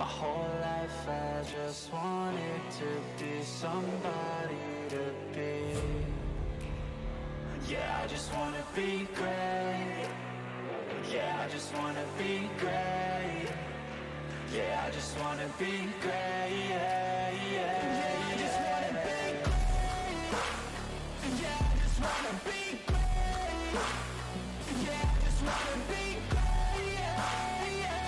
My whole life I just wanted to be somebody to be. Yeah, I just wanna be great. Yeah, I just wanna be great. Yeah, I just wanna be great. Yeah, yeah, I just wanna be great. Yeah, I just wanna be great. Yeah, I just wanna be great. Yeah, yeah, yeah,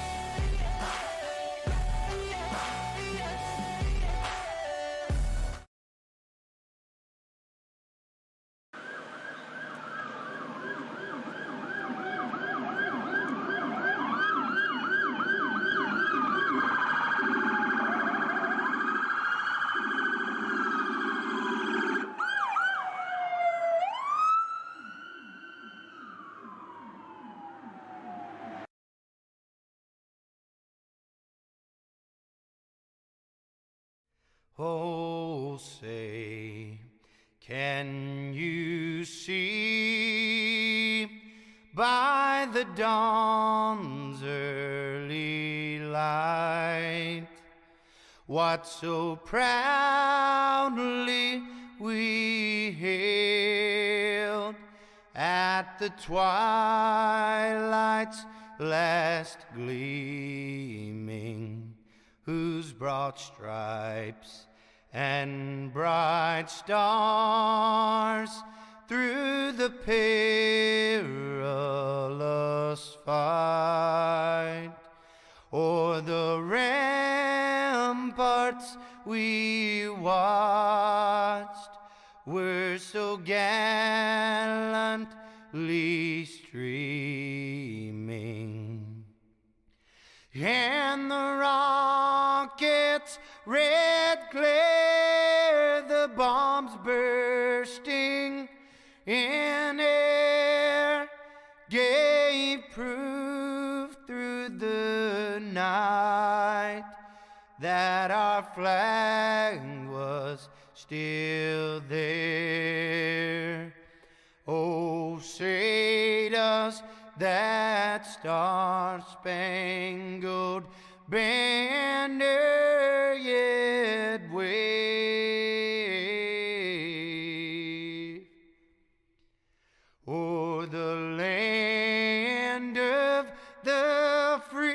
yeah, yeah, yeah. Oh, say, can you see by the dawn's early light what so proudly we hailed at the twilight's last gleaming, whose broad stripes and bright stars through the perilous fight o'er the ramparts we watched were so gallantly streaming, and the rocket's red glare, the bombs bursting in air, gave proof through the night that our flag was still there. Oh, say does that star-spangled banner yet wave o'er the land of the free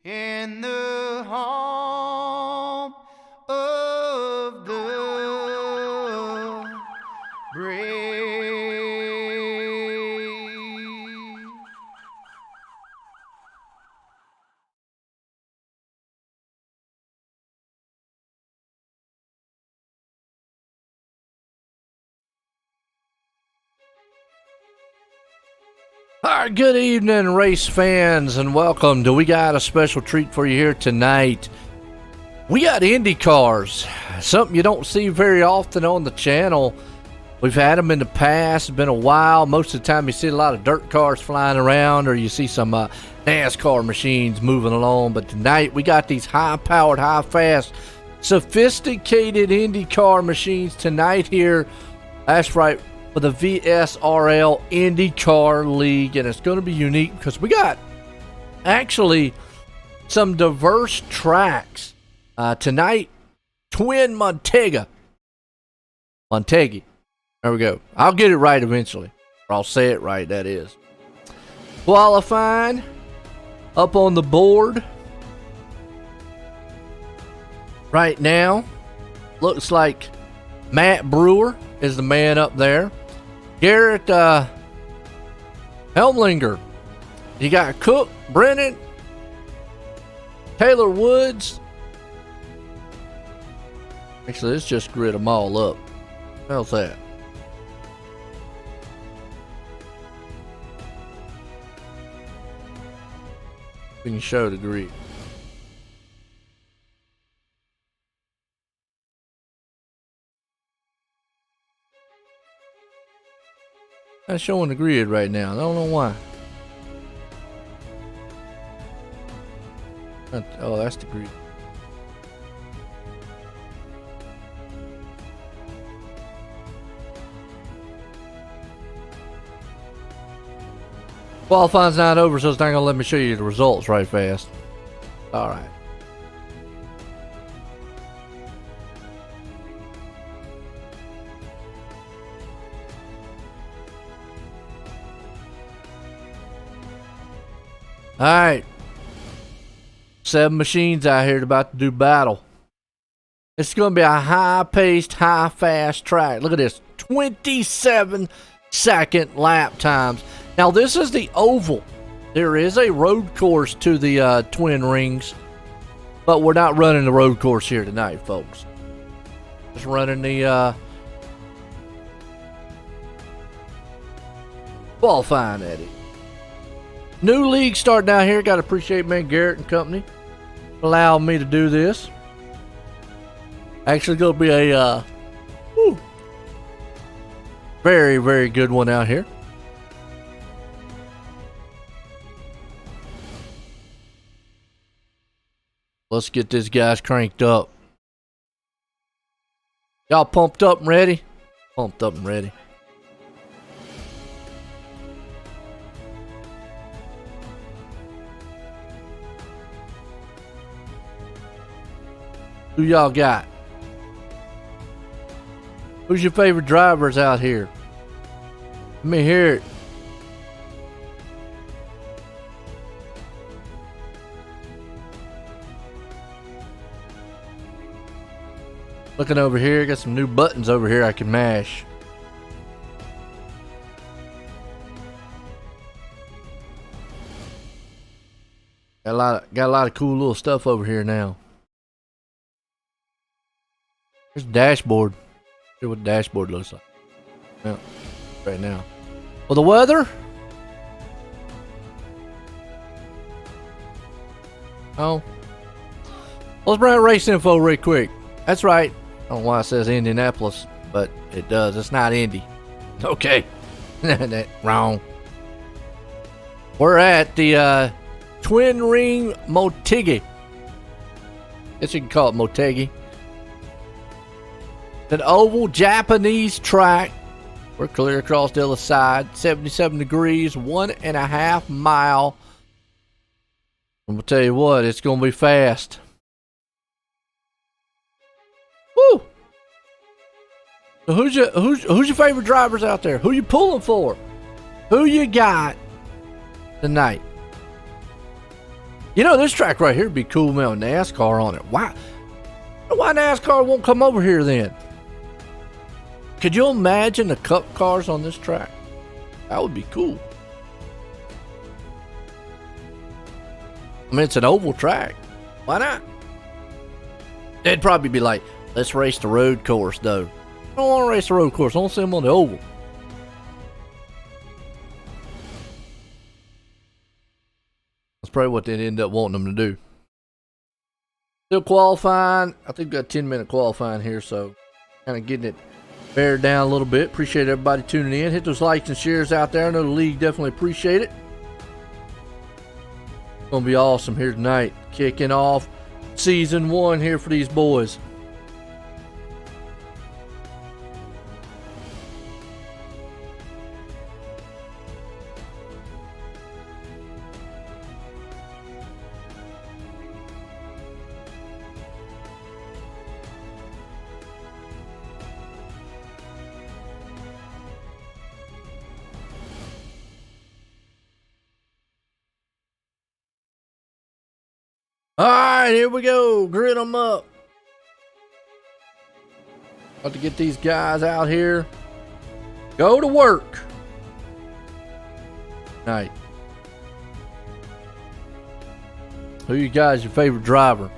and the home of the brave? All right, good evening, race fans, and welcome to We Got a Special Treat for you here tonight. We got Indy cars, something you don't see very often on the channel. We've had them in the past. It's been a while. Most of the time you see a lot of dirt cars flying around, or you see some NASCAR machines moving along. But tonight we got these high-powered, high-fast, sophisticated Indy car machines tonight here. That's right, for the VSRL Indy Car League, and it's going to be unique because we got actually some diverse tracks tonight. Twin Motegi. There we go. I'll get it right eventually, or I'll say it right, that is. Qualifying up on the board right now. Looks like Matt Brewer is the man up there. Garrett Helmlinger. You got Cook, Brennan, Taylor Woods. Actually, let's just grid them all up. How's that? We can show the grid. Not showing the grid right now. I don't know why. Oh, that's the grid. Qualifying's not over, so it's not gonna let me show you the results right fast. All right. All right. 7 machines out here about to do battle. It's going to be a high-paced, high-fast track. Look at this. 27-second lap times. Now, this is the oval. There is a road course to the Twin Rings, but we're not running the road course here tonight, folks. Just running the qualifying at it. New league starting out here. Got to appreciate man Garrett and company allowing me to do this. Actually, going to be a very, very good one out here. Let's get these guys cranked up. Y'all pumped up and ready? Pumped up and ready. Who y'all got? Who's your favorite drivers out here? Let me hear it. Looking over here, got some new buttons over here I can mash. Got a lot of cool little stuff over here now. There's a dashboard. See what the dashboard looks like. Yeah, right now. Well, the weather. Oh. Let's bring out race info real quick. That's right. I don't know why it says Indianapolis, but it does. It's not Indy. Okay. Wrong. We're at the Twin Ring Motegi. Guess you can call it Motegi. An oval Japanese track. We're clear across the other side. 77 degrees, 1.5 mile. I'm gonna tell you what, it's gonna be fast. Woo! So who's your favorite drivers out there? Who you pulling for? Who you got tonight? You know, this track right here would be cool, man, with NASCAR on it. Why NASCAR won't come over here then? Could you imagine the cup cars on this track? That would be cool. I mean, it's an oval track. Why not? They'd probably be like, let's race the road course, though. I don't want to race the road course. I want to see them on the oval. That's probably what they'd end up wanting them to do. Still qualifying. I think we've got 10-minute qualifying here, so kind of getting it bear down a little bit. Appreciate everybody tuning in. Hit those likes and shares out there. I know the league definitely appreciate it. It's gonna be awesome here tonight. Kicking off season 1 here for these boys. Alright, here we go. Grid them up. About to get these guys out here. Go to work. Night. Who you guys your favorite driver?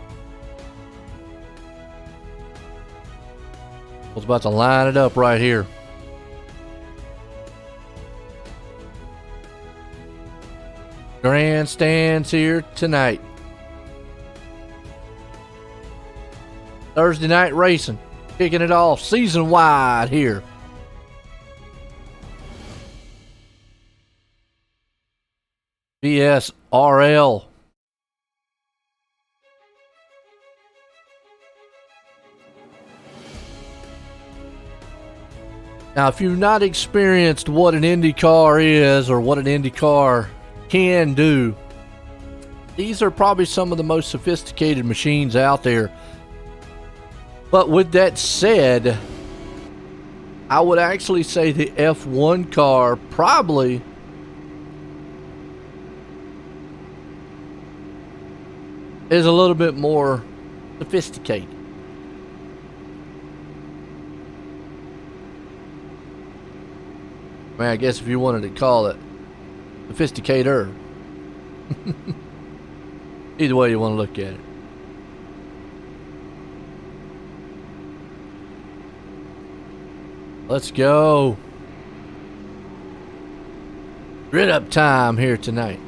I was about to line it up right here. Grandstands here tonight. Thursday night racing, kicking it off season wide here. VSRL. Now, if you've not experienced what an Indy car is or what an Indy car can do. These are probably some of the most sophisticated machines out there. But with that said, I would actually say the F1 car probably is a little bit more sophisticated. I guess if you wanted to call it sophisticator. Either way you want to look at it. Let's go. Grid up time here tonight.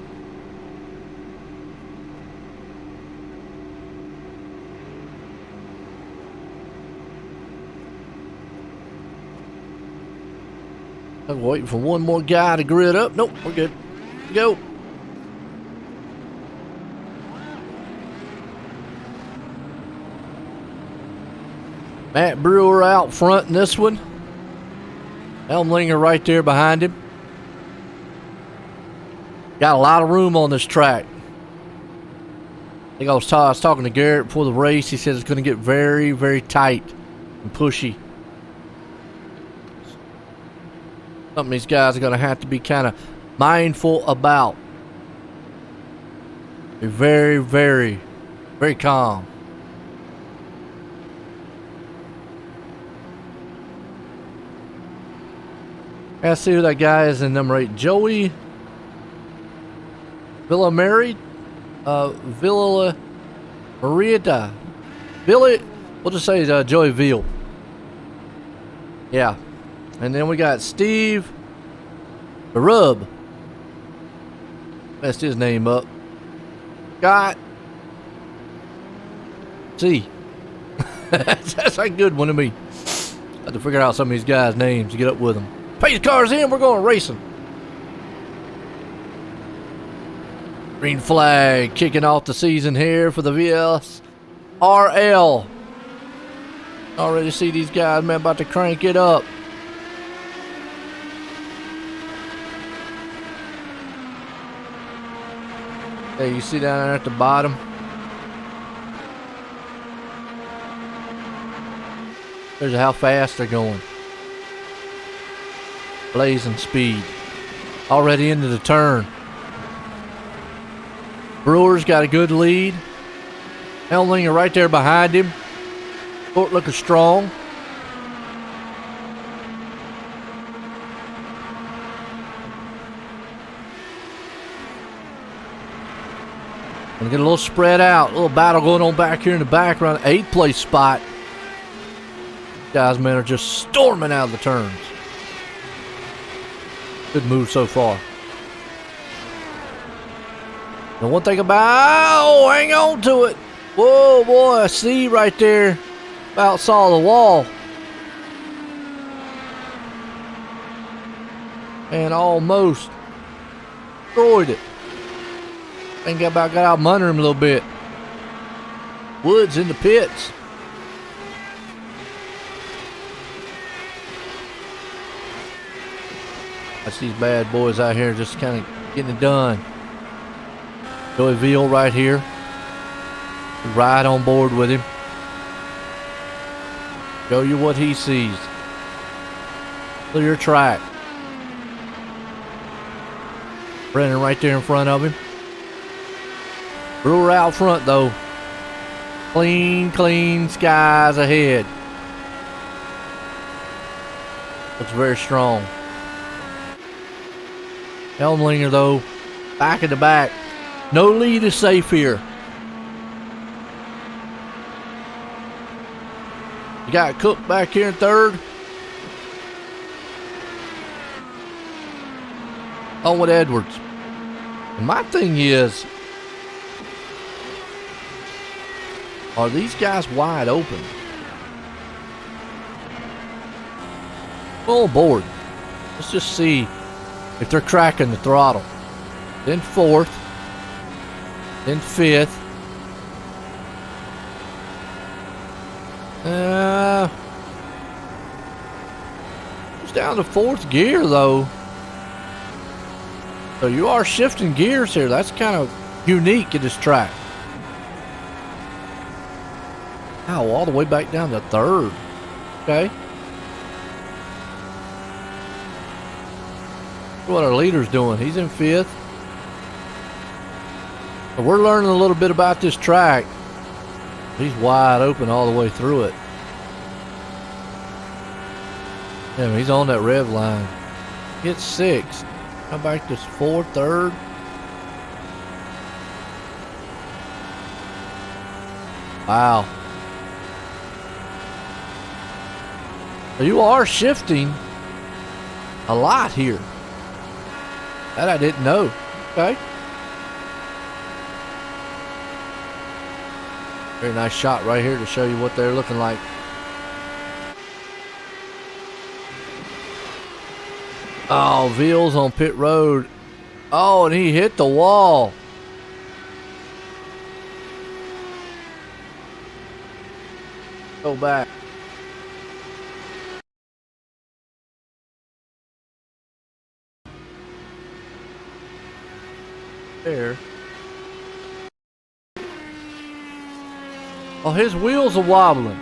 I'm waiting for one more guy to grid up. Nope, we're good. Go. Matt Brewer out front in this one. Elmlinger right there behind him. Got a lot of room on this track. I think I was talking to Garrett before the race. He said it's going to get very, very tight and pushy. Something these guys are going to have to be kind of mindful about. Be very, very, very calm. Let's see who that guy is in number 8. Joey Villamary. Villa Marietta. Billy, we'll just say Joey Veal. Yeah. And then we got Steve the Rub. Messed his name up. Scott C. That's a good one to me. I have to figure out some of these guys' names to get up with them. Pace cars in, we're going racing. Green flag kicking off the season here for the VSRL. Already see these guys, man, about to crank it up. Hey, you see down there at the bottom? There's how fast they're going. Blazing speed. Already into the turn. Brewer's got a good lead. Elmlinger right there behind him. Court looking strong. Gonna get a little spread out. A little battle going on back here in the back around the 8th place spot. Guys, man, are just storming out of the turns. Good move so far. And one thing about, hang on to it. Whoa, boy, I see right there. About saw the wall. And almost destroyed it. Think about got out from under him a little bit. Woods in the pits. That's these bad boys out here just kind of getting it done. Joey Veal right here. Right on board with him. Show you what he sees. Clear track. Brennan right there in front of him. Brewer out front though. Clean, clean skies ahead. Looks very strong. Elmlinger though, back in the back. No lead is safe here. You got Cook back here in 3rd. On with Edwards. And my thing is, are these guys wide open? Full board. Let's just see if they're cracking the throttle. Then 4th. Then 5th. It's down to 4th gear though. So you are shifting gears here. That's kind of unique in this track. Wow, all the way back down to third. Okay. What our leader's doing. He's in fifth. But we're learning a little bit about this track. He's wide open all the way through it. Yeah, he's on that rev line. Hit sixth. Come back to fourth, third. Wow. So you are shifting a lot here. That I didn't know. Okay. Very nice shot right here to show you what they're looking like. Oh, Veals on pit road. Oh, and he hit the wall. Go back. There. Oh, his wheels are wobbling.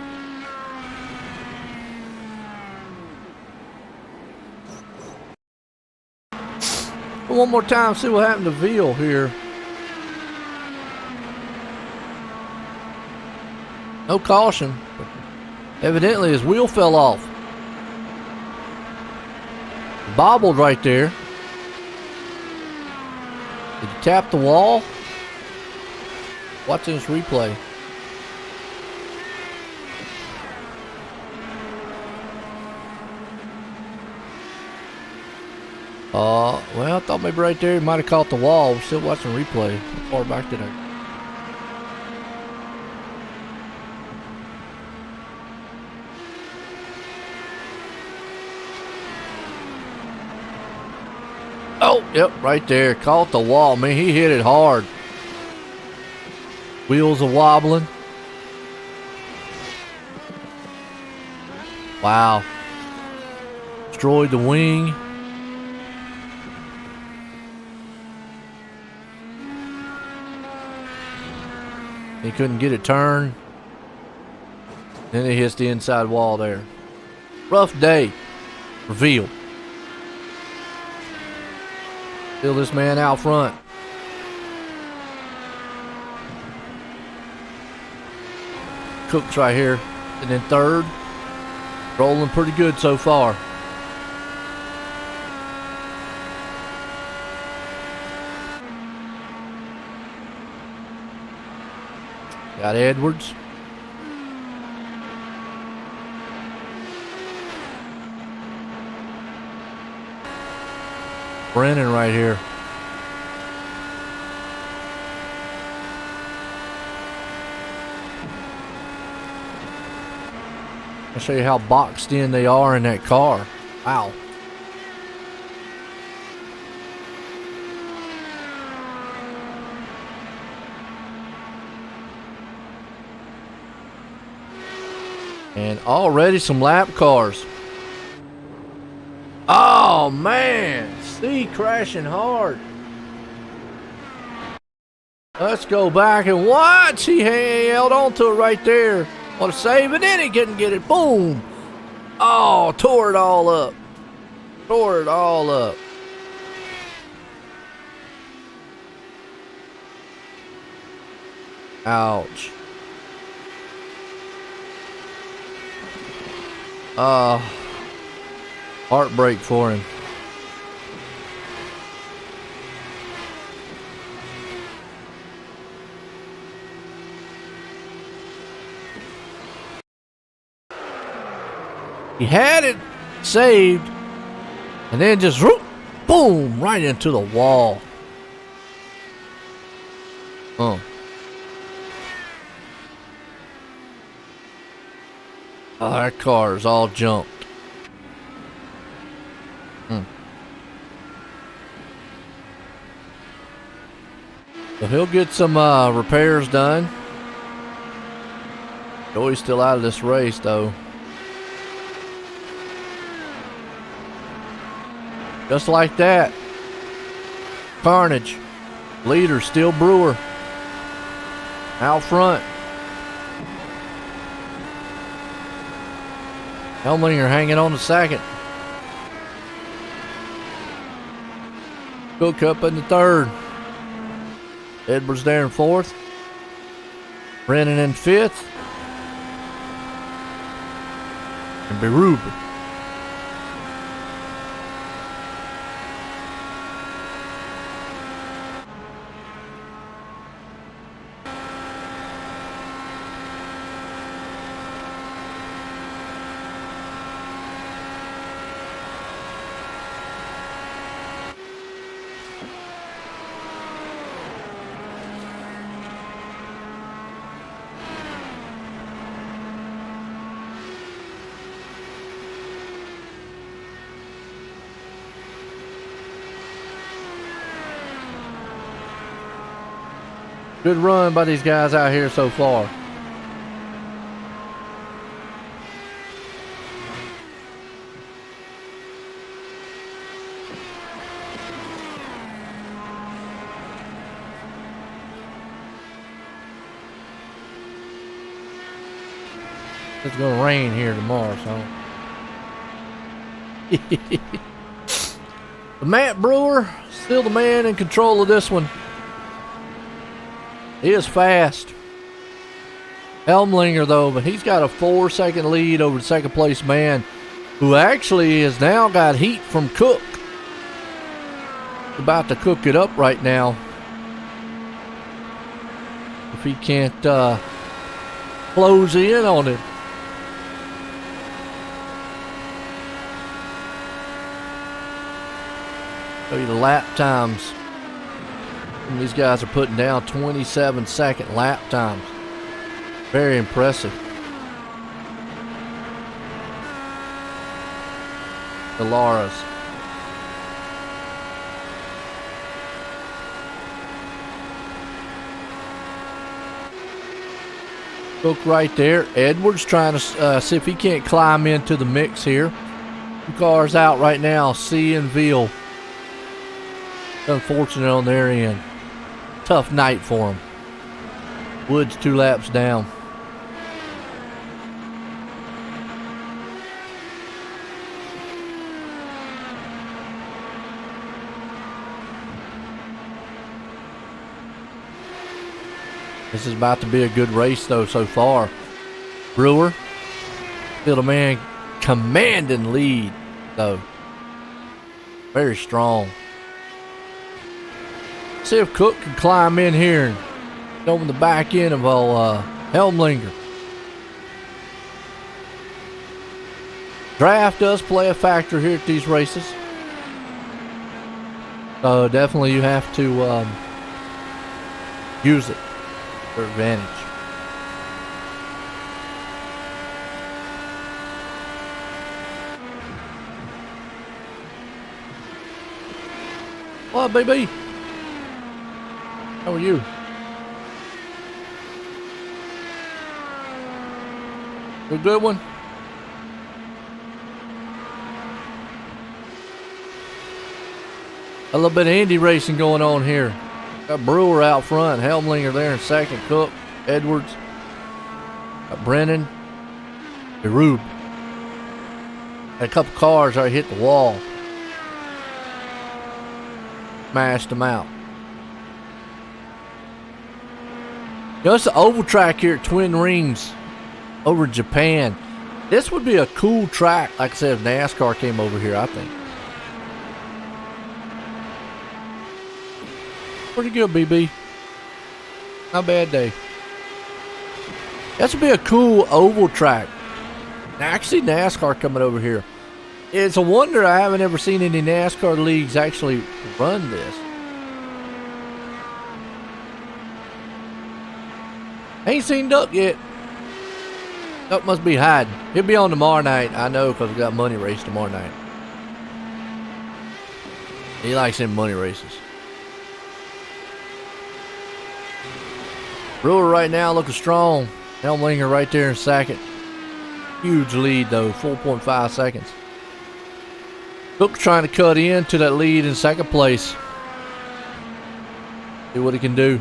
One more time, see what happened to Veal here. No caution. Evidently his wheel fell off. Bobbled right there. Did he tap the wall? Watching this replay. Well, I thought maybe right there he might have caught the wall. We're still watching replay. How far back did I? Oh, yep, right there. Caught the wall. Man, he hit it hard. Wheels are wobbling. Wow. Destroyed the wing. He couldn't get it turned. Then it hits the inside wall there. Rough day for Veal. Still this man out front. Cook's right here. And then third. Rolling pretty good so far. Got Edwards. Brennan right here. I'll show you how boxed in they are in that car. Wow. And already some lap cars. Oh man, C crashing hard. Let's go back and watch. He held on to it right there. What a save, and then he couldn't get it. Boom. Oh, tore it all up. Tore it all up. Ouch. Heartbreak for him. He had it saved, and then just whoop, boom, right into the wall. Oh, that car is all jumped. So he'll get some repairs done. Joey's still out of this race, though. Just like that. Carnage. Leader still Brewer. Out front. Helmlinger hanging on to second. Cook up in the third. Edwards there in fourth. Brennan in fifth. And Berube. Good run by these guys out here so far. It's gonna rain here tomorrow, so. The Matt Brewer, still the man in control of this one. He is fast. Helmlinger, though, but he's got a 4-second lead over the second place man, who actually has now got heat from Cook. About to cook it up right now. If he can't close in on it. Show you the lap times. And these guys are putting down 27-second lap times. Very impressive. The Laras. Cook right there. Edwards trying to see if he can't climb into the mix here. 2 cars out right now, C and Veal. Unfortunate on their end. Tough night for him. Woods 2 laps down. This is about to be a good race though so far. Brewer, still the man commanding lead though. Very strong. See if Cook can climb in here and go on the back end of Helmlinger. Draft does play a factor here at these races. So definitely you have to use it for advantage. What, baby? How are you? A good one? A little bit of Indy racing going on here. Got Brewer out front, Helmlinger there in second, Cook, Edwards, got Brennan, Berube. Had a couple cars already hit the wall. Smashed them out. You know, it's the oval track here at Twin Rings over in Japan. This would be a cool track, like I said, if NASCAR came over here, I think. Pretty good, BB. Not a bad day. That would be a cool oval track. Actually, NASCAR coming over here. It's a wonder I haven't ever seen any NASCAR leagues actually run this. Ain't seen Duck yet. Duck must be hiding. He'll be on tomorrow night. I know, because we got money race tomorrow night. He likes them money races. Brewer right now looking strong. Helmlinger right there in second. Huge lead though, 4.5 seconds. Cook trying to cut into that lead in second place. See what he can do.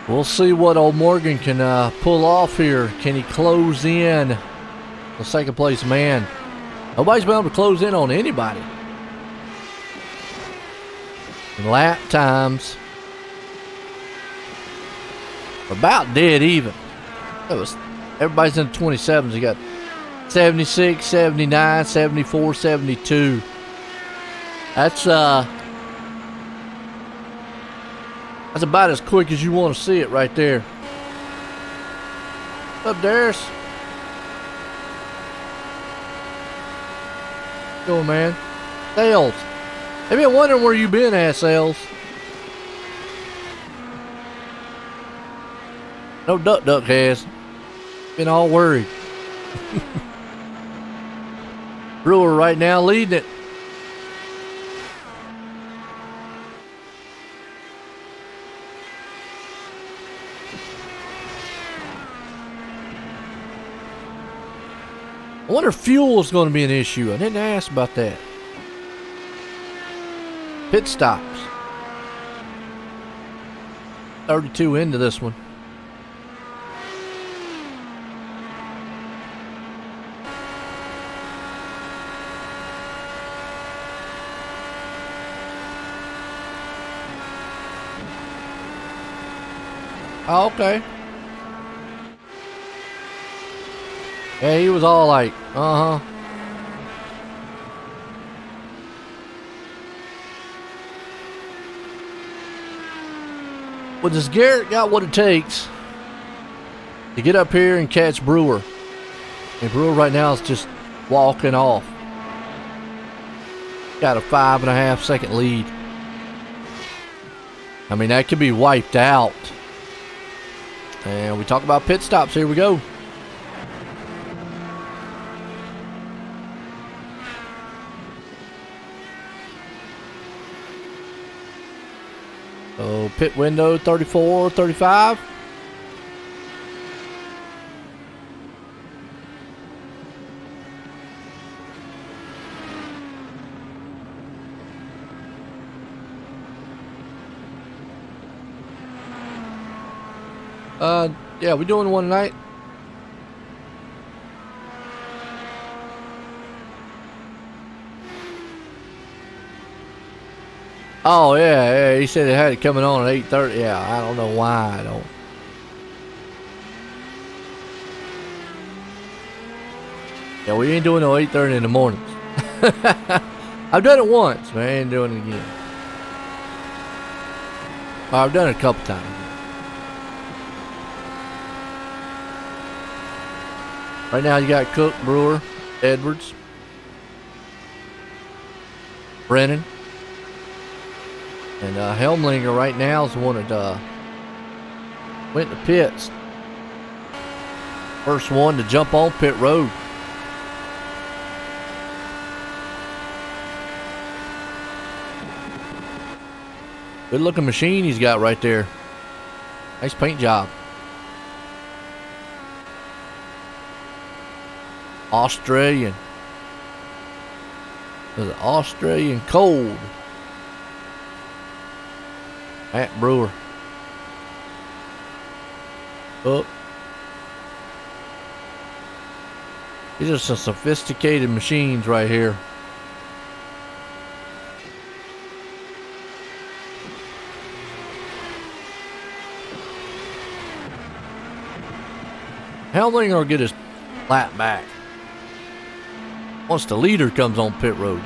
We'll see what old Morgan can pull off here. Can he close in the second place man? Nobody's been able to close in on anybody. And lap times are about dead even. Everybody's in the 27s. You got 76, 79, 74, 72. That's about as quick as you want to see it right there. What's up, Darius? Go, man. Sales. I've been wondering where you been at, Sales. No Duck has. Been all worried. Brewer right now leading it. I wonder if fuel is going to be an issue. I didn't ask about that. Pit stops. 32 into this one. Oh, okay. Yeah, he was all like, uh-huh. Well, does Garrett got what it takes to get up here and catch Brewer? And Brewer right now is just walking off. Got a 5.5 second lead. I mean, that could be wiped out. And we talk about pit stops. Here we go. So pit window 34, 35. Yeah, we doing one tonight. Oh yeah, he said it had it coming on at 8:30. Yeah, I don't know why I don't. Yeah, we ain't doing no 8:30 in the mornings. I've done it once, but I ain't doing it again. I've done it a couple times. Right now you got Cook, Brewer, Edwards, Brennan, and Helmlinger right now is the one that went to pits. First one to jump on pit road. Good looking machine he's got right there. Nice paint job. Australian. There's an Australian cold. Matt Brewer. Up. These are some sophisticated machines right here. Helmlinger will get his lap back once the leader comes on pit road.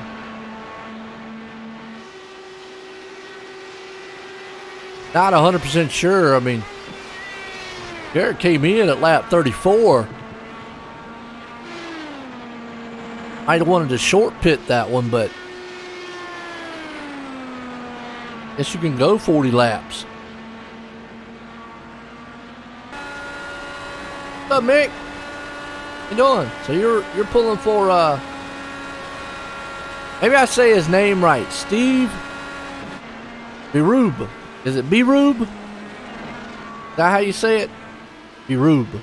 Not 100% sure. I mean, Garrett came in at lap 34. I'd wanted to short pit that one, but Guess you can go 40 laps. What's up, Mick? How you doing? So you're pulling for maybe I say his name right. Steve Berube. Is it Berube? Is that how you say it? Berube.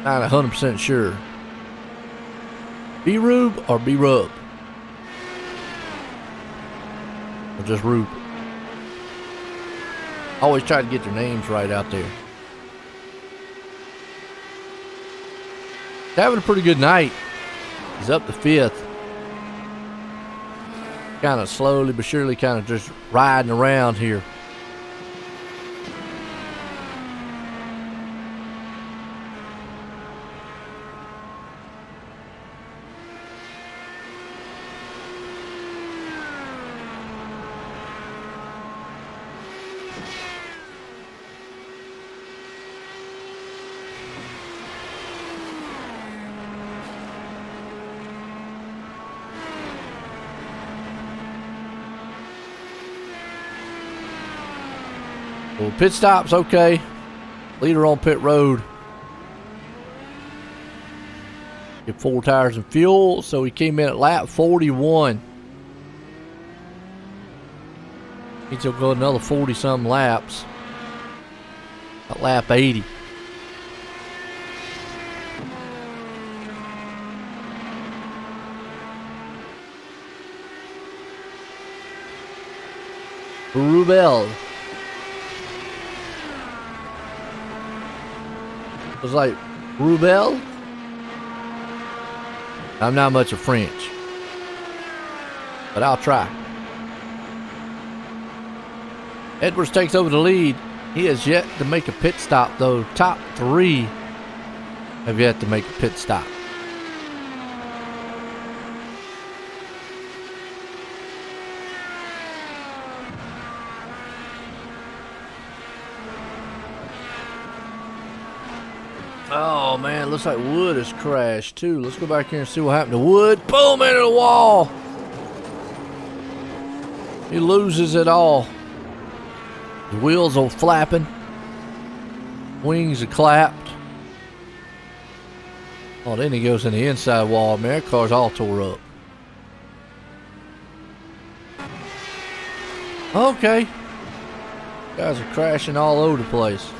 Not 100% sure. Berube or Berub? Or just Rube? Always try to get their names right out there. He's having a pretty good night. He's up to 5th. Kind of slowly but surely kind of just riding around here. Well, pit stop's okay. Leader on pit road. Get 4 tires and fuel, so he came in at lap 41. Means he'll go another 40-some laps. At lap 80. Rubel. It was like Rubel. I'm not much of French, but I'll try. Edwards takes over the lead. He has yet to make a pit stop, though. Top 3 have yet to make a pit stop. Oh man, looks like Wood has crashed too. Let's go back here and see what happened to Wood. Boom, into the wall. He loses it all. His wheels are flapping. Wings are clapped. Oh, then he goes in the inside wall. Man, that car's all tore up. Okay. Guys are crashing all over the place.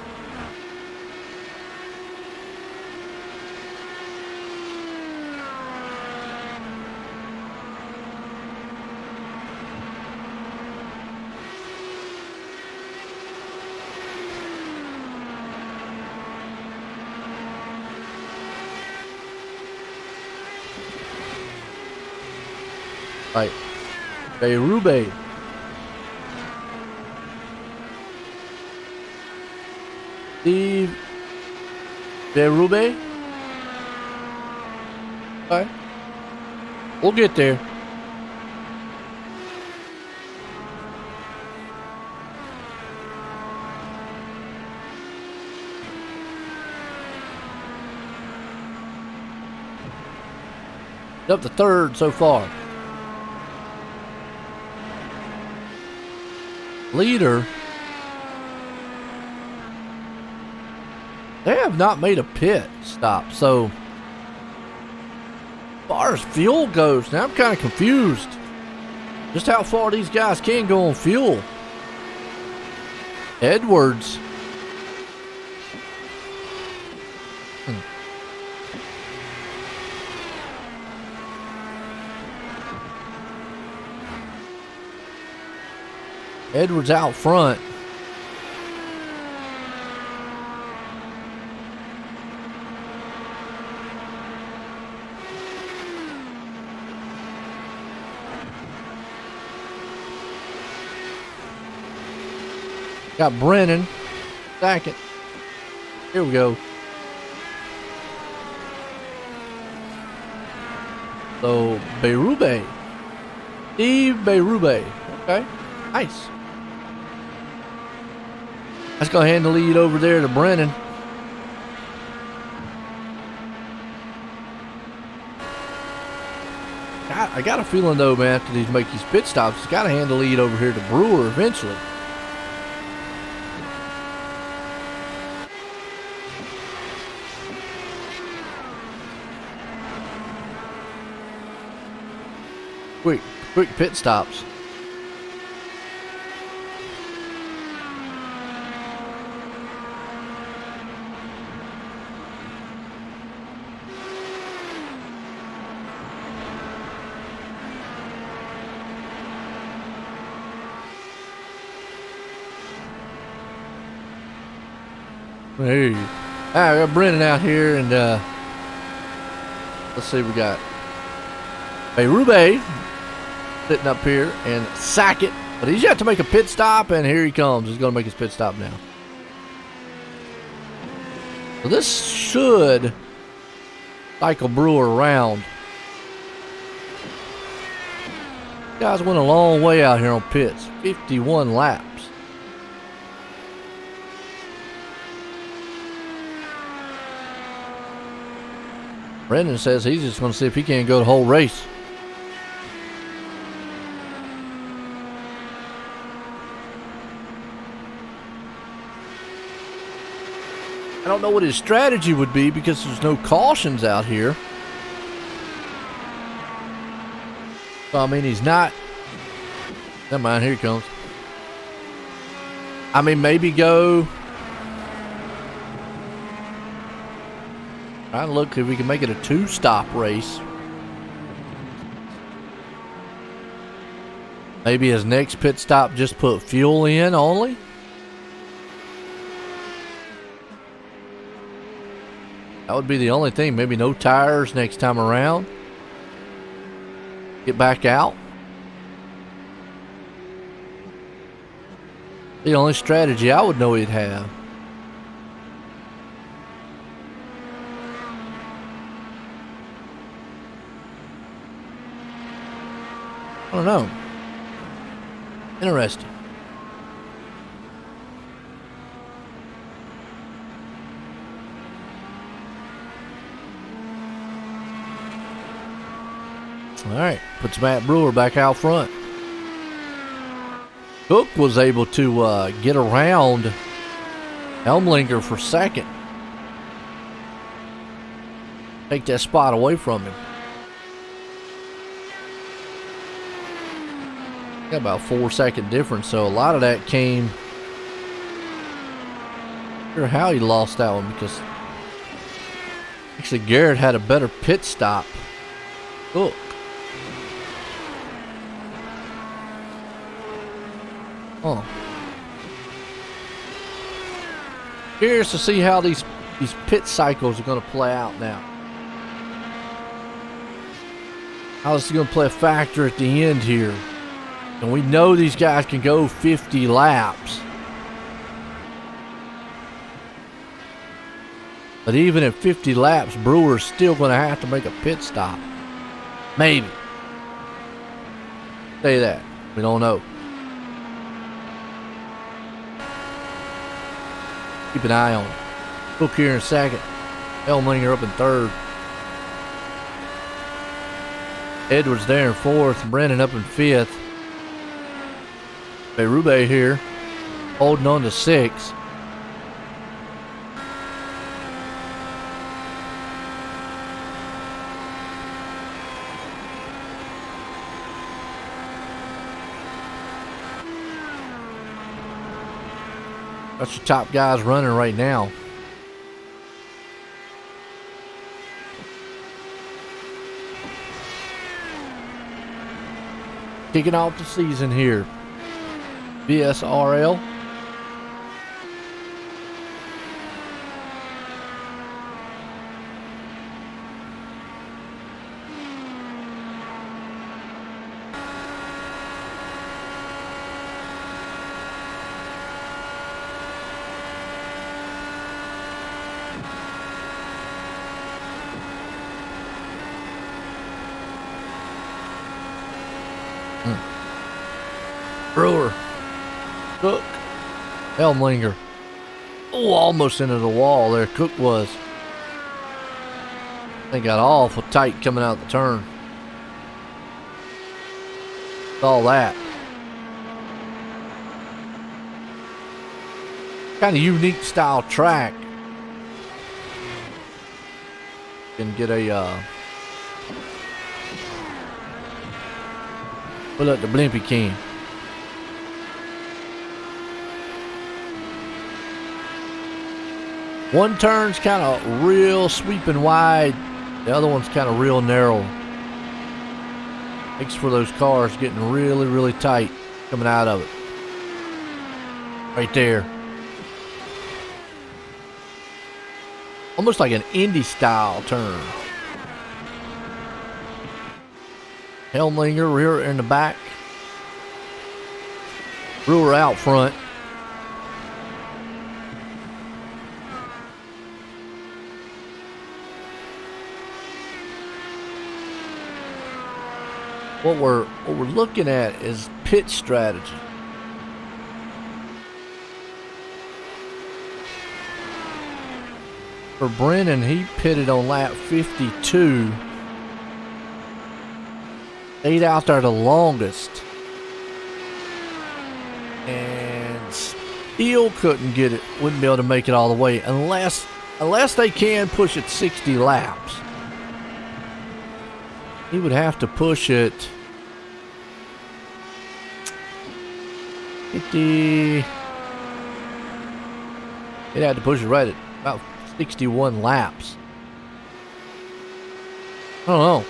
Right. Berube. Steve Berube. Okay. We'll get there. Up to 3rd so far. Leader, they have not made a pit stop, so as far as fuel goes, now I'm kind of confused just how far these guys can go on fuel. Edwards Edwards out front. Got Brennan second. Here we go. So Berube. Steve Berube. Okay. Nice. Let's go ahead and lead over there to Brennan. God, I got a feeling, though, man, after these make these pit stops, he's got to hand the lead over here to Brewer eventually. Quick pit stops. Hey, all right, we got Brennan out here, and let's see, we got Rube sitting up here, and Sackett, but he's yet to make a pit stop, and here he comes. He's going to make his pit stop now. So this should cycle Brewer around. Guys went a long way out here on pits, 51 laps. Brendan says he's just going to see if he can't go the whole race. I don't know what his strategy would be because there's no cautions out here. So, I mean, he's not. Never mind, here he comes. I mean, maybe go. Try and look if we can make it a 2-stop race. Maybe his next pit stop just put fuel in only. That would be the only thing. Maybe no tires next time around. Get back out. The only strategy I would know he'd have. I don't know. Interesting. All right, puts Matt Brewer back out front. Cook was able to get around Elmlinger for second. Take that spot away from him. Got about 4-second difference, so a lot of that came. Not sure how he lost that one because actually Garrett had a better pit stop. Cook. Oh. Curious to see how these pit cycles are going to play out now. How this is going to play a factor at the end here. And we know these guys can go 50 laps. But even at 50 laps, Brewer's still going to have to make a pit stop. Maybe. Say that. We don't know. Keep an eye on it. Cook here in second. Elmlinger up in third. Edwards there in fourth. Brennan up in fifth. Rube here holding on to sixth. That's your top guys running right now. Kicking off the season here. VSRL. Brewer. Cook. Elmlinger. Oh, almost into the wall there. Cook was. They got awful tight coming out the turn. All that. Kind of unique style track. Can get a pull up the blimpy can. One turn's kind of real sweeping wide. The other one's kind of real narrow. Makes for those cars getting really, really tight coming out of it. Right there. Almost like an Indy style turn. Helmlinger rear in the back. Brewer out front. What we're looking at is pit strategy. For Brennan, he pitted on lap 52. Stayed out there the longest. And still couldn't get it, wouldn't be able to make it all the way unless they can push it 60 laps. He would have to push it 50. He'd have to push it right at about 61 laps. I don't know.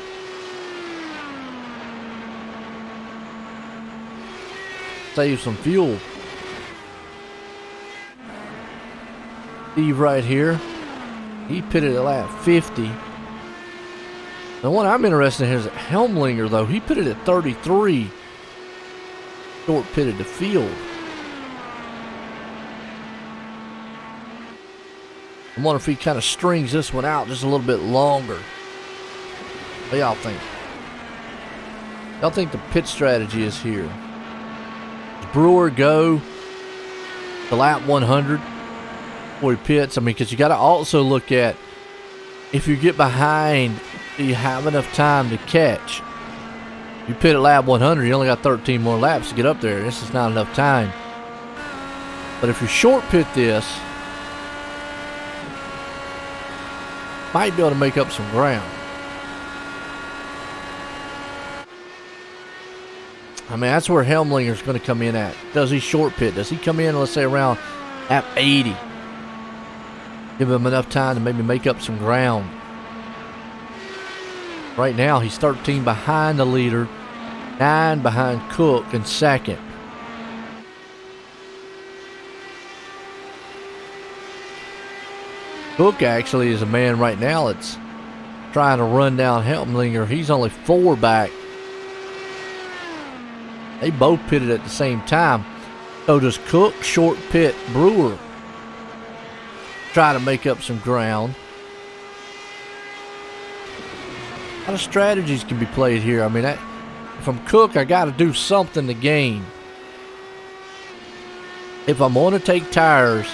Save some fuel. Steve right here. He pitted at lap 50. The one I'm interested in is Helmlinger, though. He pitted at 33. Short pitted the field. I wonder if he kind of strings this one out just a little bit longer. What do y'all think? Y'all think the pit strategy is here? Does Brewer go to lap 100 before he pits? I mean, because you got to also look at if you get behind, do you have enough time to catch? You pit at lap 100, you only got 13 more laps to get up there. This is not enough time. But if you short pit this, might be able to make up some ground. I mean, that's where Helmlinger's going to come in at. Does he short pit? Does he come in, let's say, around lap 80? Give him enough time to maybe make up some ground. Right now, he's 13 behind the leader, 9 behind Cook in second. Cook actually is a man right now that's trying to run down Helmlinger. He's only 4 back. They both pitted at the same time. So does Cook short pit Brewer? Try to make up some ground. A lot of strategies can be played here. I mean, if I'm Cook, I got to do something to gain. If I'm going to take tires,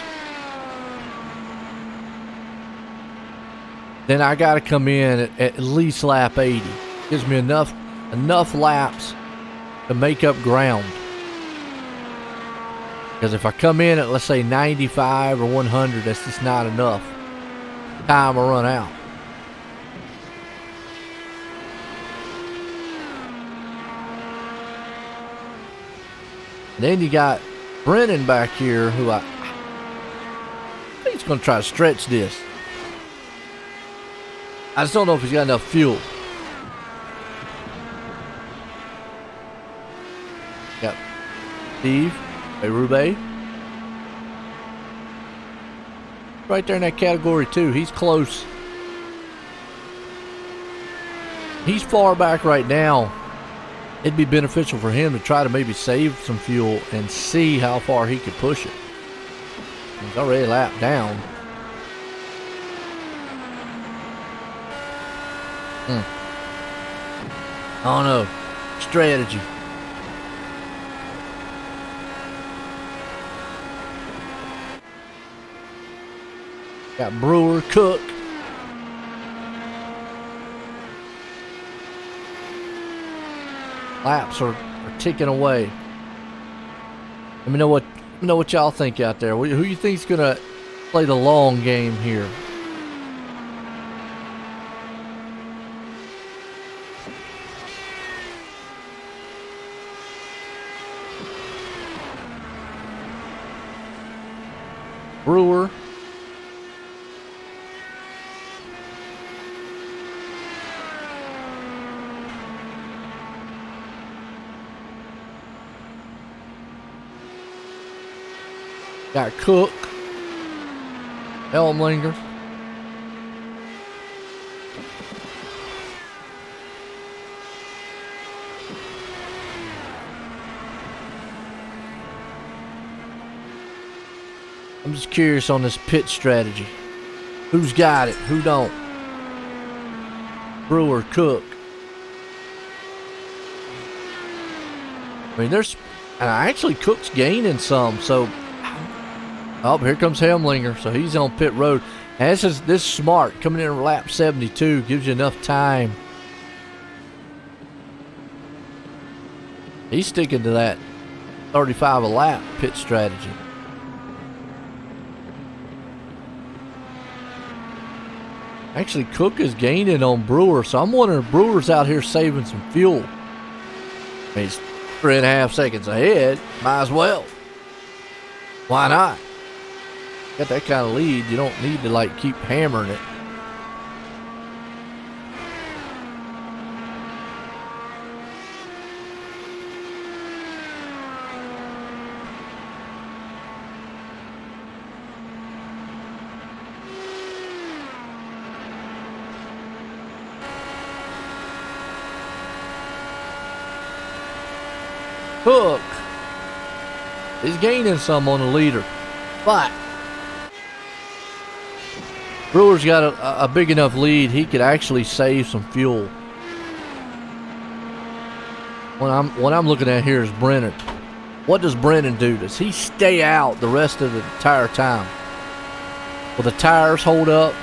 then I got to come in at least lap 80. Gives me enough laps to make up ground. Because if I come in at, let's say, 95 or 100, that's just not enough. Time will run out. Then you got Brennan back here, who I think he's going to try to stretch this. I just don't know if he's got enough fuel. Got Steve Rube. Right there in that category too. He's close. He's far back right now. It'd be beneficial for him to try to maybe save some fuel and see how far he could push it. He's already lapped down. I don't know. Strategy. Got Brewer, Cook. Laps are are ticking away. Let me know what y'all think out there. Who you think's gonna play the long game here? Brewer. Got Cook. Elmlinger. I'm just curious on this pit strategy. Who's got it? Who don't? Brewer, Cook. I mean, actually Cook's gaining some, so. Oh, here comes Helmlinger, so he's on pit road. And this is smart. Coming in at lap 72 gives you enough time. He's sticking to that 35 a lap pit strategy. Actually, Cook is gaining on Brewer, so I'm wondering if Brewer's out here saving some fuel. I mean, he's 3.5 seconds ahead. Might as well. Why not? Got that kind of lead, you don't need to like keep hammering it. Cook, he's gaining some on the leader, but Brewer's got a big enough lead, he could actually save some fuel. What I'm looking at here is Brennan. What does Brennan do? Does he stay out the rest of the entire time? Will the tires hold up?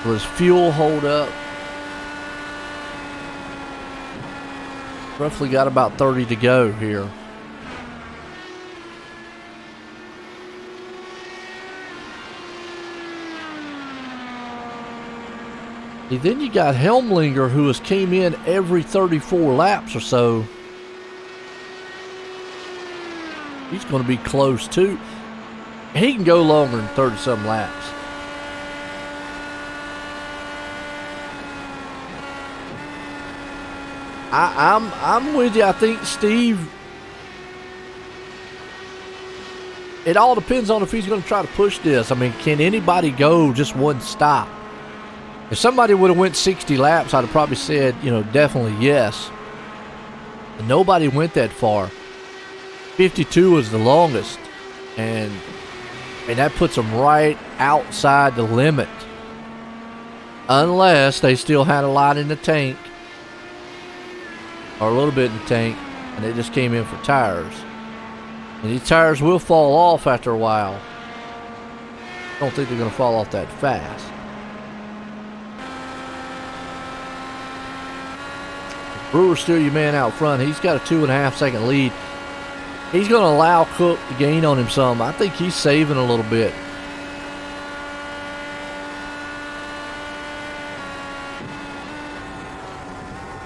Will his fuel hold up? Roughly got about 30 to go here. Then you got Helmlinger, who has came in every 34 laps or so. He's going to be close too. He can go longer than 30-some laps. I'm with you. I think Steve. It all depends on if he's going to try to push this. I mean, can anybody go just one stop? If somebody would have went 60 laps, I'd have probably said, definitely yes. But nobody went that far. 52 was the longest. And that puts them right outside the limit. Unless they still had a lot in the tank. Or a little bit in the tank. And they just came in for tires. And these tires will fall off after a while. I don't think they're going to fall off that fast. Brewer's still your man out front. He's got a 2.5 second lead. He's going to allow Cook to gain on him some. I think he's saving a little bit.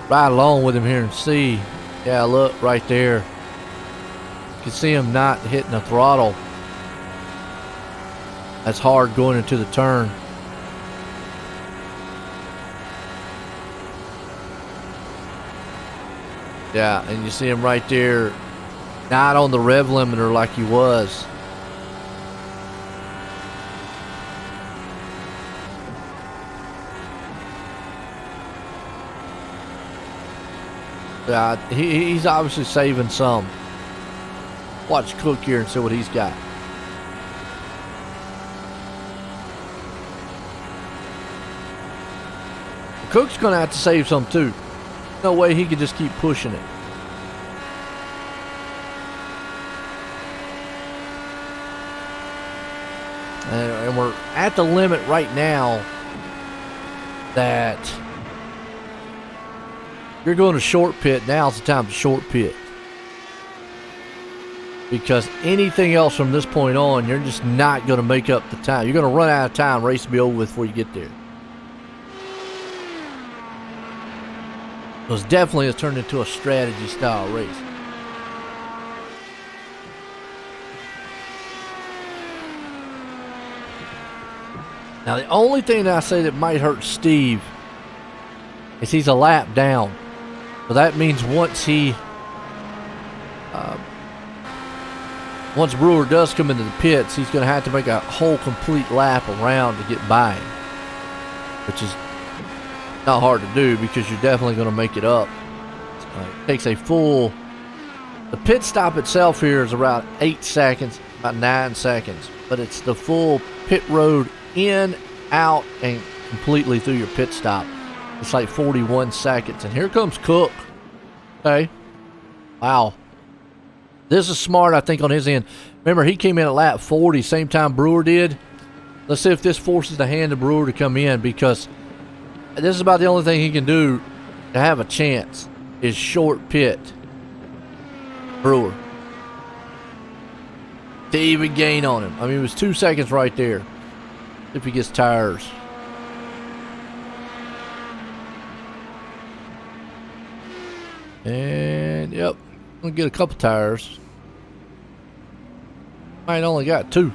Ride along with him here and see. Yeah, look right there. You can see him not hitting the throttle. That's hard going into the turn. Yeah, and you see him right there, not on the rev limiter like he was. Yeah, he's obviously saving some. Watch Cook here and see what he's got. Cook's going to have to save some too. No way he could just keep pushing it. And we're at the limit right now that you're going to short pit. Now's the time to short pit. because anything else from this point on, you're just not going to make up the time. You're going to run out of time. Race will be over with before you get there. So it's definitely has turned into a strategy style race. Now the only thing that I say that might hurt Steve is he's a lap down. So that means once Brewer does come into the pits, he's going to have to make a whole complete lap around to get by him, which is not hard to do because you're definitely going to make it up. It takes a full... The pit stop itself here is around 8 seconds, about 9 seconds, but it's the full pit road in, out, and completely through your pit stop. It's like 41 seconds. And here comes Cook. Okay. Wow. This is smart, I think, on his end. Remember, he came in at lap 40, same time Brewer did. Let's see if this forces the hand of Brewer to come in, because this is about the only thing he can do to have a chance is short pit Brewer. To even gain on him. I mean, it was 2 seconds right there. If he gets tires. And, yep. Gonna get a couple tires. Might only got 2.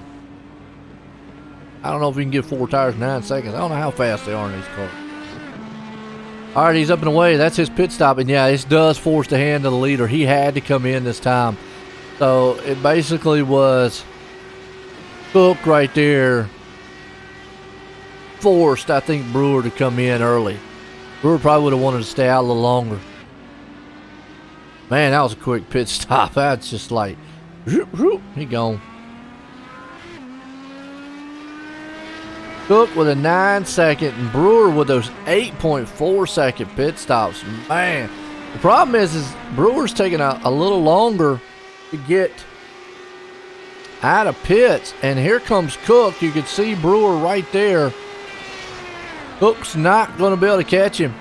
I don't know if we can get 4 tires in 9 seconds. I don't know how fast they are in these cars. Alright, he's up and away. That's his pit stop. And yeah, this does force the hand of the leader. He had to come in this time. So it basically was Cook right there. Forced, I think, Brewer to come in early. Brewer probably would have wanted to stay out a little longer. Man, that was a quick pit stop. That's just like, he gone. Cook with a 9 second and Brewer with those 8.4 second pit stops. Man, the problem is Brewer's taking a little longer to get out of pits. And here comes Cook. You can see Brewer right there. Cook's not going to be able to catch him.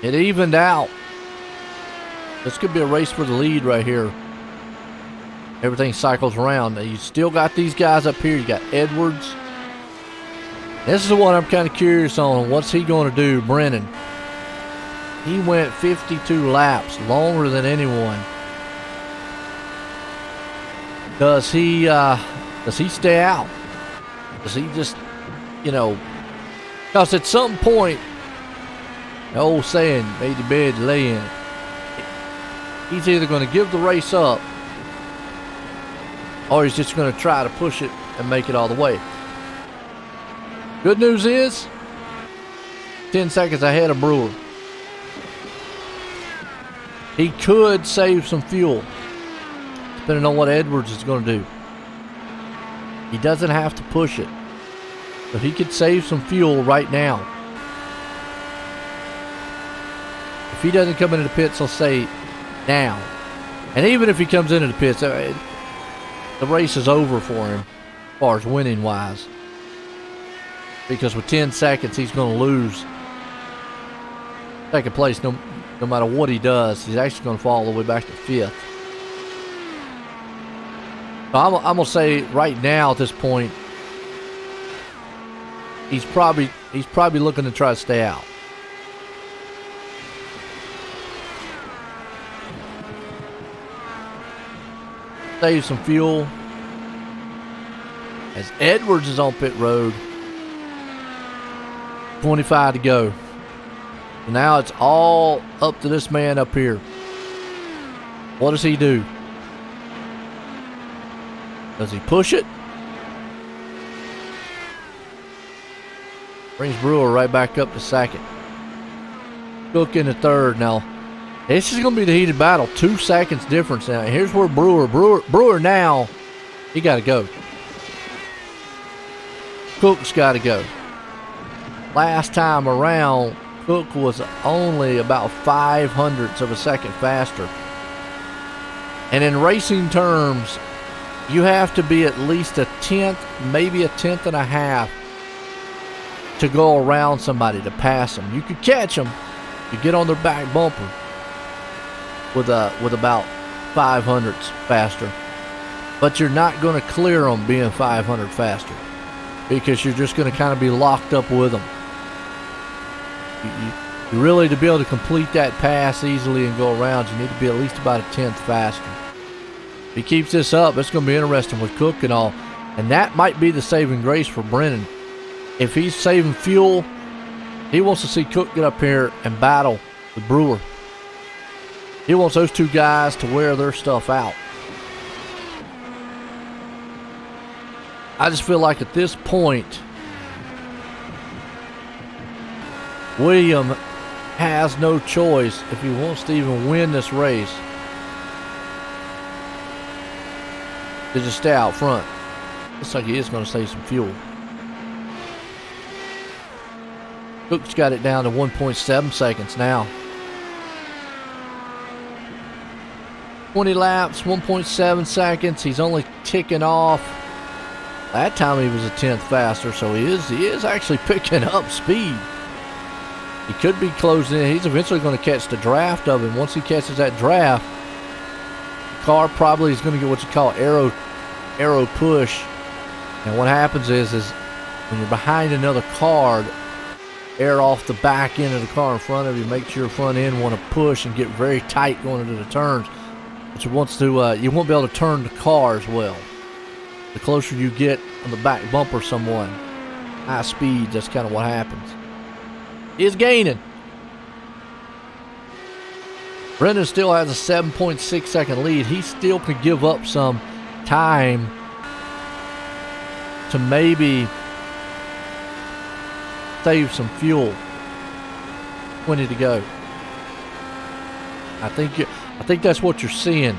It evened out. This could be a race for the lead right here. Everything cycles around. Now you still got these guys up here. You got Edwards. This is the one I'm kind of curious on. What's he going to do, Brennan? He went 52 laps, longer than anyone. Does he stay out? Does he just, because at some point, the old saying, made the bed, lay in it. He's either going to give the race up or he's just going to try to push it and make it all the way. Good news is, 10 seconds ahead of Brewer. He could save some fuel, depending on what Edwards is going to do. He doesn't have to push it, but he could save some fuel right now. If he doesn't come into the pits, he'll say now. And even if he comes into the pits, the race is over for him as far as winning wise. Because with 10 seconds, he's going to lose second place no matter what he does. He's actually going to fall all the way back to 5th. So I'm going to say right now at this point, he's probably looking to try to stay out. Save some fuel. As Edwards is on pit road. 25 to go. And now it's all up to this man up here. What does he do? Does he push it? Brings Brewer right back up to second. Cook in the third. Now, this is going to be the heated battle. 2 seconds difference now. Here's where Brewer now, he got to go. Cook's got to go. Last time around, Cook was only about 0.05 of a second faster. And in racing terms, you have to be at least a tenth, maybe a tenth and a half to go around somebody to pass them. You could catch them, you get on their back bumper. with about 500s faster. But you're not going to clear them being 500 faster because you're just going to kind of be locked up with them. You really, to be able to complete that pass easily and go around, you need to be at least about a tenth faster. If he keeps this up, it's going to be interesting with Cook and all. And that might be the saving grace for Brennan. If he's saving fuel, he wants to see Cook get up here and battle with Brewer. He wants those two guys to wear their stuff out. I just feel like at this point, William has no choice if he wants to even win this race to just stay out front. Looks like he is going to save some fuel. Cook's got it down to 1.7 seconds now. 20 laps, 1.7 seconds. He's only ticking off. That time he was a tenth faster, so he is actually picking up speed. He could be closing in. He's eventually going to catch the draft of him. Once he catches that draft, the car probably is going to get what you call arrow push. And what happens is when you're behind another car, air off the back end of the car in front of you makes your front end want to push and get very tight going into the turns. But you won't be able to turn the car as well. The closer you get on the back bumper of someone, high speed, that's kind of what happens. He is gaining. Brendan still has a 7.6 second lead. He still could give up some time to maybe save some fuel. 20 to go. I think that's what you're seeing.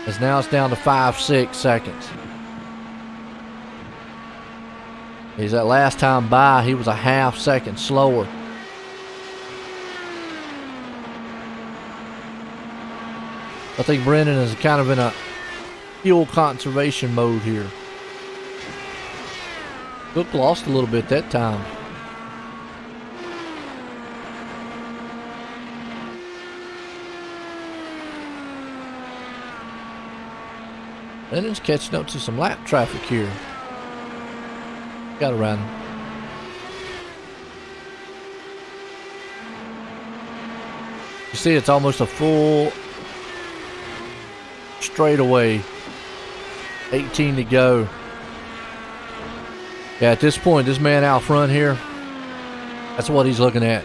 As now it's down to 5-6 seconds. He's that last time by, he was a half second slower. I think Brendan is kind of in a fuel conservation mode here. Cook lost a little bit that time. Brendan's catching up to some lap traffic here. Got around him. You see, it's almost a full straightaway. 18 to go. Yeah, at this point, this man out front here, that's what he's looking at.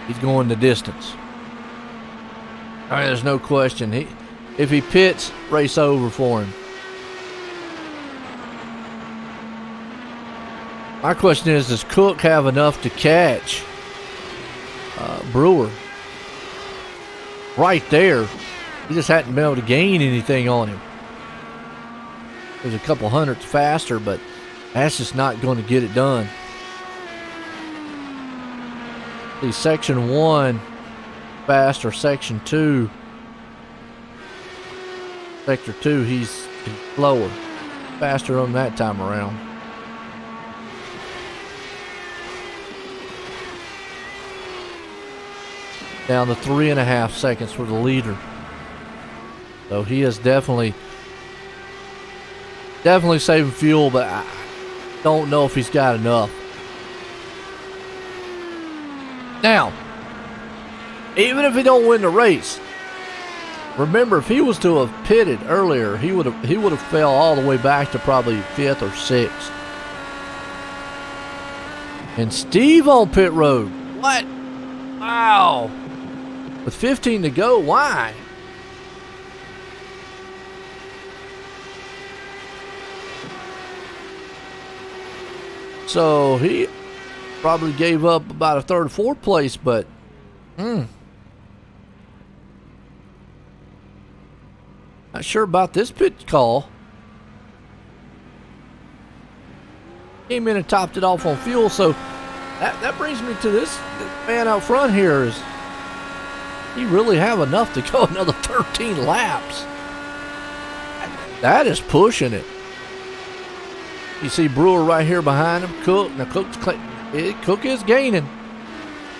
He's going the distance. All right, there's no question. If he pits, race over for him. My question is, does Cook have enough to catch Brewer? Right there. He just hadn't been able to gain anything on him. There's a couple hundredths faster, but that's just not going to get it done. See, section 1 faster, section 2. Sector 2, he's slower. Faster on that time around. Down to 3.5 seconds for the leader. So he is definitely saving fuel, but I don't know if he's got enough. Now, even if he don't win the race, remember, if he was to have pitted earlier, he would have fell all the way back to probably 5th or 6th. And Steve on pit road. What? Wow. With 15 to go, why? So he probably gave up about a 3rd or 4th place, but not sure about this pit call. Came in and topped it off on fuel, so that brings me to this man out front here. Is he really have enough to go another 13 laps? That is pushing it. You see Brewer right here behind him. Cook. Now Cook is gaining.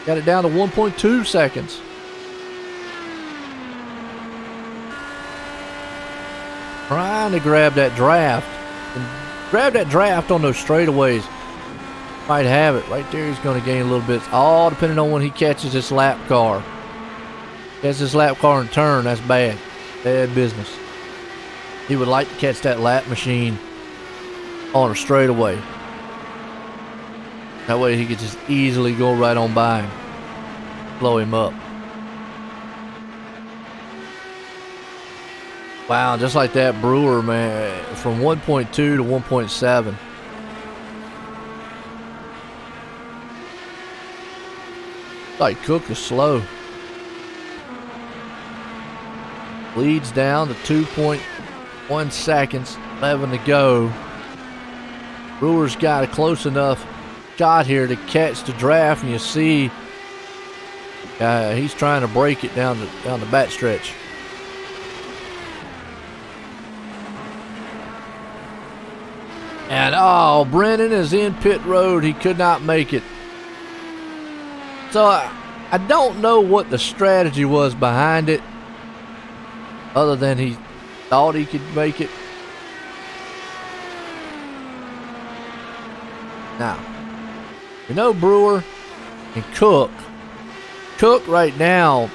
Got it down to 1.2 seconds. Trying to grab that draft. And grab that draft on those straightaways. Might have it. Right there, he's going to gain a little bit. All depending on when he catches this lap car. Catches this lap car in turn, that's bad. Bad business. He would like to catch that lap machine on a straightaway. That way he could just easily go right on by him. Blow him up. Wow, just like that, Brewer, man, from 1.2 to 1.7. Like Cook is slow. Leads down to 2.1 seconds, 11 to go. Brewer's got a close enough shot here to catch the draft, and you see he's trying to break it down the back stretch. And Brennan is in pit road. He could not make it. So I don't know what the strategy was behind it, other than he thought he could make it. Now, you know Brewer and Cook. Cook right now,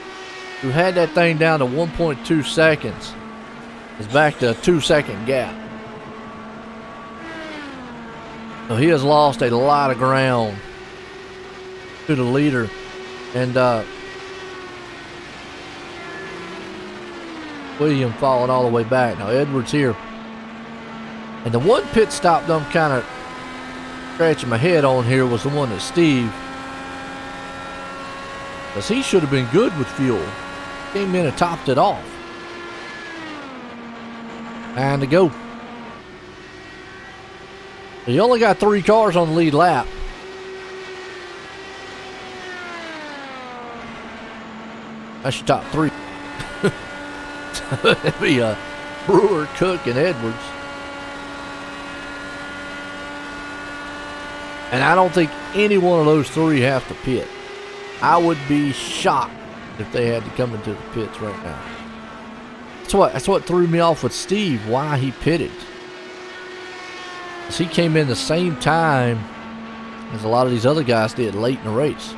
who had that thing down to 1.2 seconds, is back to a 2-second gap. So he has lost a lot of ground to the leader. And William falling all the way back. Now Edwards here. And the one pit stop that I'm kind of scratching my head on here was the one that Steve. Because he should have been good with fuel. Came in and topped it off. And to go. So you only got 3 cars on the lead lap. That's your top 3. It'd be Brewer, Cook, and Edwards. And I don't think any one of those 3 have to pit. I would be shocked if they had to come into the pits right now. That's what threw me off with Steve, why he pitted. Because he came in the same time as a lot of these other guys did late in the race.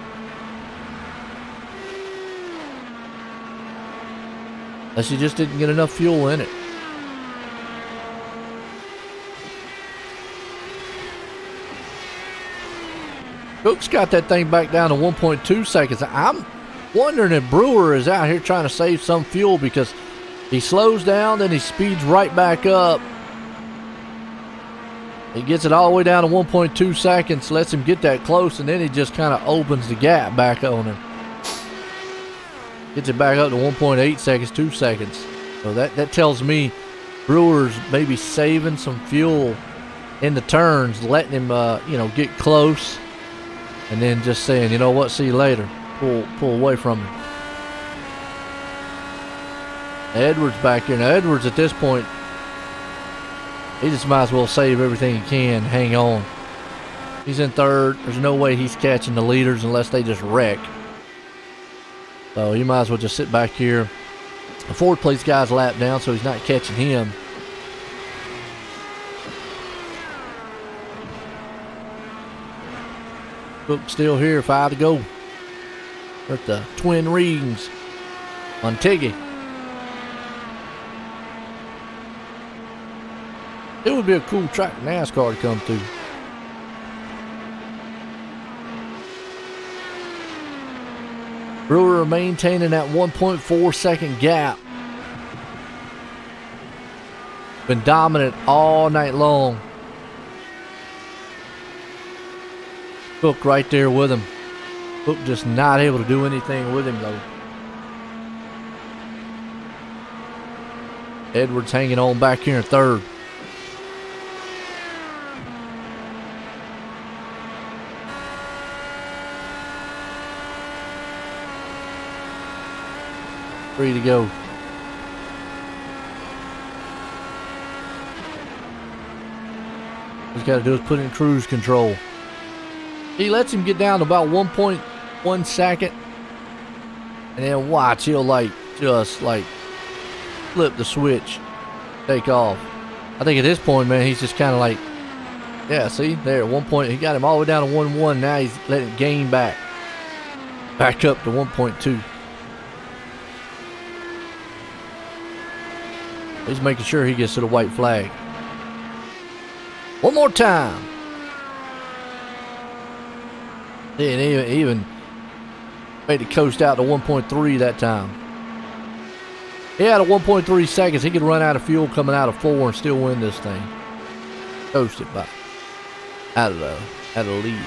Unless you just didn't get enough fuel in it. Cook's got that thing back down to 1.2 seconds. I'm wondering if Brewer is out here trying to save some fuel, because he slows down, then he speeds right back up. He gets it all the way down to 1.2 seconds, lets him get that close, and then he just kind of opens the gap back on him. Gets it back up to 1.8 seconds, 2 seconds. So that tells me Brewer's maybe saving some fuel in the turns, letting him, get close, and then just saying, you know what, see you later. Pull away from him. Edwards back here. Now, Edwards at this point, he just might as well save everything he can, hang on. He's in third. There's no way he's catching the leaders unless they just wreck. So you might as well just sit back here. The fourth place guy's lap down, so he's not catching him. Cook still here, 5 to go. We're at the Twin Rings. Motegi. It would be a cool track for NASCAR to come to. Brewer maintaining that 1.4 second gap. Been dominant all night long. Cook right there with him. Cook just not able to do anything with him though. Edwards hanging on back here in third. Three to go. All he's got to do is put in cruise control. He lets him get down to about 1.2 1 second, and then watch, he'll just flip the switch, take off. I think at this point, man, he's just kind of like, yeah, see, there at 1 point, he got him all the way down to 1-1. Now he's letting it gain back up to 1.2. He's making sure he gets to the white flag. One more time. And he even made the coast out to 1.3 that time. He had a 1.3 seconds. He could run out of fuel coming out of 4 and still win this thing. Coasted by out of the lead.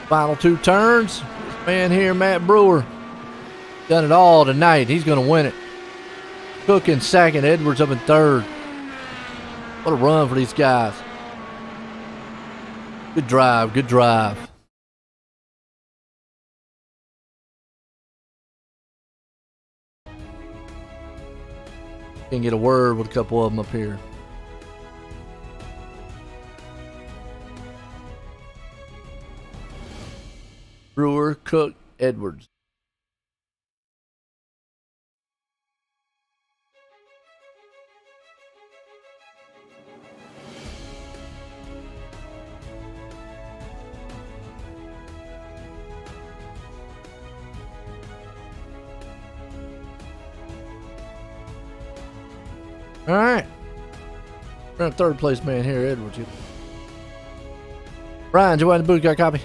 Final 2 turns. This man here, Matt Brewer, done it all tonight. He's going to win it. Cook in second, Edwards up in third. What a run for these guys. Good drive, good drive. Can get a word with a couple of them up here. Brewer, Cook, Edwards. All right. We're in third place man here, Edwards. Brian, Joe in the booth, got a copy?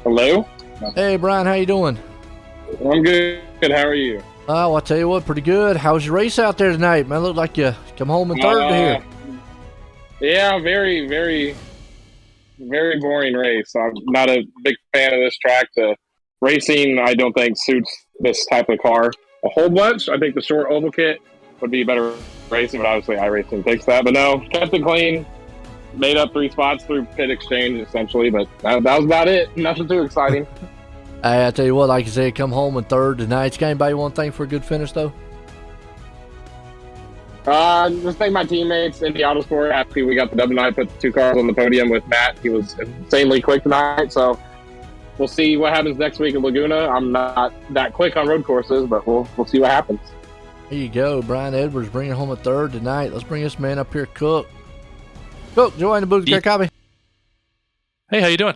Hello? Hey, Brian, how you doing? I'm good. How are you? Oh, I'll tell you what, pretty good. How was your race out there tonight, man? Looked like you come home in third here. Yeah, very, very, very boring race. I'm not a big fan of this track. The racing, I don't think, suits this type of car a whole bunch. I think the short oval kit would be better racing, but obviously iRacing takes that. But no, kept it clean. Made up 3 spots through pit exchange, essentially, but that was about it. Nothing too exciting. Hey, I tell you what, like you said, come home in third tonight. Got anybody want to thank for a good finish, though? Just thank my teammates in the Autosport. Happy we got the W tonight, put the 2 cars on the podium with Matt. He was insanely quick tonight, so we'll see what happens next week in Laguna. I'm not that quick on road courses, but we'll see what happens. There you go. Brian Edwards bringing home a third tonight. Let's bring this man up here, Cook. Cook, join the booth, got a copy? Hey, how you doing?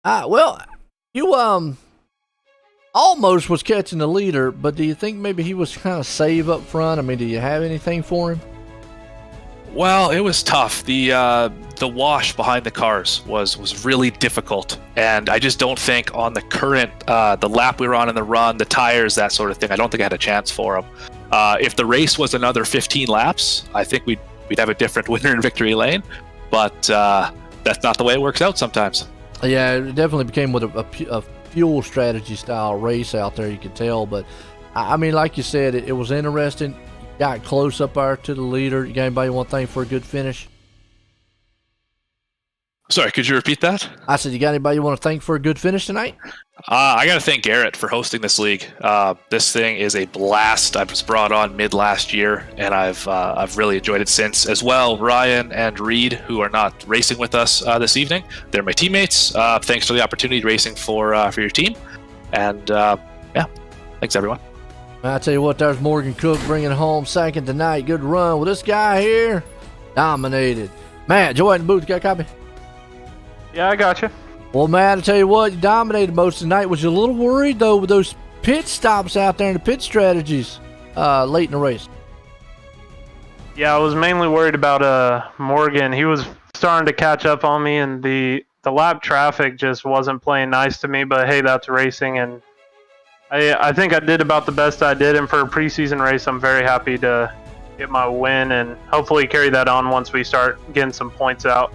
Well, you almost was catching the leader, but do you think maybe he was kind of save up front? I mean, do you have anything for him? Well, it was tough. The wash behind the cars was really difficult, and I just don't think on the current the lap we were on in the run, the tires, that sort of thing, I don't think I had a chance for him. If the race was another 15 laps, I think we'd have a different winner in victory lane, but that's not the way it works out sometimes. Yeah, it definitely became with a fuel strategy style race out there, you could tell. But I mean, like you said, it was interesting. Got close up there to the leader. You got anybody want to thank for a good finish? Sorry, could you repeat that? I said, you got anybody you want to thank for a good finish tonight? I got to thank Garrett for hosting this league. This thing is a blast. I was brought on mid last year, and I've really enjoyed it since. As well, Ryan and Reed, who are not racing with us this evening, they're my teammates. Thanks for the opportunity racing for your team, and yeah, thanks everyone. I tell you what, there's Morgan Cook bringing home second tonight. Good run. Well, this guy here dominated. Matt, Joe in the booth, got a copy? Yeah, I got you. Well, Matt, I tell you what, you dominated most of the night. Was you a little worried, though, with those pit stops out there and the pit strategies late in the race? Yeah, I was mainly worried about Morgan. He was starting to catch up on me, and the lap traffic just wasn't playing nice to me. But, hey, that's racing, and I think I did about the best I did. And for a preseason race, I'm very happy to get my win and hopefully carry that on once we start getting some points out.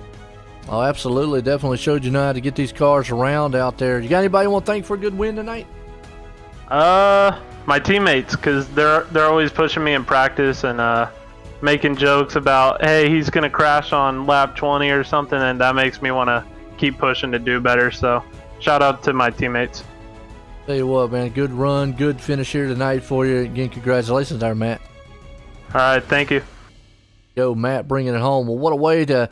Oh, absolutely. Definitely showed you know how to get these cars around out there. You got anybody you want to thank for a good win tonight? My teammates, because they're always pushing me in practice and making jokes about, hey, he's going to crash on lap 20 or something, and that makes me want to keep pushing to do better. So shout out to my teammates. Tell you what, man, good run, good finish here tonight for you. Again, congratulations there, Matt. All right, thank you. Yo, Matt bringing it home. Well, what a way to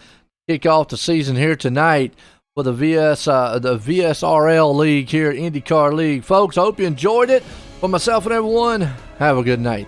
kick off the season here tonight for the VSRL League here, IndyCar League. Folks, I hope you enjoyed it. For myself and everyone, have a good night.